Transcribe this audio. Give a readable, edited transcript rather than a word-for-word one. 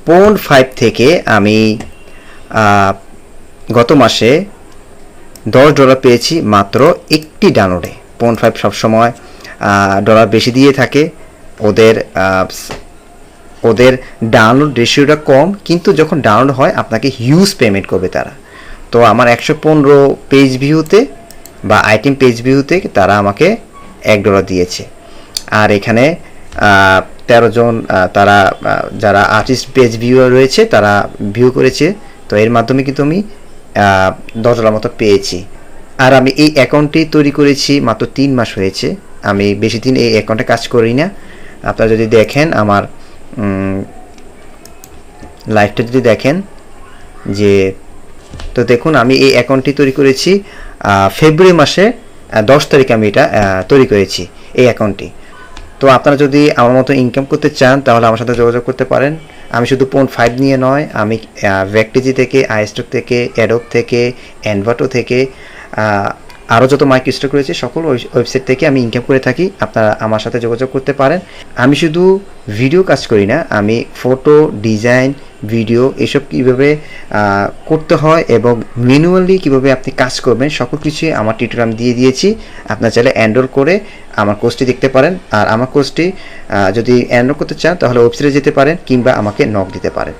$0.5 থেকে আমি গত মাসে $10 পেয়েছি মাত্র একটি ডাউনলোডে। $0.5 সবসময় ডলার বেশি দিয়ে থাকে, ওদের ডাউনলোড রেশিওটা কম, কিন্তু যখন ডাউনলোড হয় আপনাকে হিউজ পেমেন্ট করবে তারা। তো আমার 115 পেজ ভিউতে বা আইটেম পেজ ভিউতে তারা আমাকে $1 দিয়েছে। আর এখানে 13 জন তারা যারা আর্টিস্ট পেজ ভিউয়ার রয়েছে তারা ভিউ করেছে। তো এর মাধ্যমে কিন্তু আমি $10 মতো পেয়েছি। আর আমি এই অ্যাকাউন্টটি তৈরি করেছি মাত্র 3 মাস হয়েছে, আমি বেশি দিন এই অ্যাকাউন্টে কাজ করি না। আপনারা যদি দেখেন আমার লাইভটা যদি দেখেন যে, তো দেখুন আমি এই অ্যাকাউন্টটি তৈরি করেছি ফেব্রুয়ারি মাসে 10 তারিখে আমি এটা তৈরি করেছি এই অ্যাকাউন্টটি। তো আপনারা যদি আমার মতো ইনকাম করতে চান তাহলে আমার সাথে যোগাযোগ করতে পারেন। আমি শুধু $0.5 নিয়ে নয়, আমি ভ্যাকটিজি থেকে, আইস্টক থেকে, অ্যাডোব থেকে, এনভাটো থেকে, আরও যত মাইক্রোস্টক রয়েছে সকল ওয়েবসাইট থেকে আমি ইনকাম করে থাকি। আপনারা আমার সাথে যোগাযোগ করতে পারেন। আমি শুধু ভিডিও কাজ করি না, আমি ফটো, ডিজাইন, ভিডিও এসব কীভাবে করতে হয় এবং ম্যানুয়ালি কীভাবে আপনি কাজ করবেন সকল কিছুই আমার টিউটোরিয়াল আমি দিয়ে দিয়েছি। আপনার চাইলে এনরোল করে আমার কোর্সটি দেখতে পারেন। আর আমার কোর্সটি যদি এনরোল করতে চান তাহলে ওয়েবসাইটে যেতে পারেন কিংবা আমাকে নক দিতে পারেন।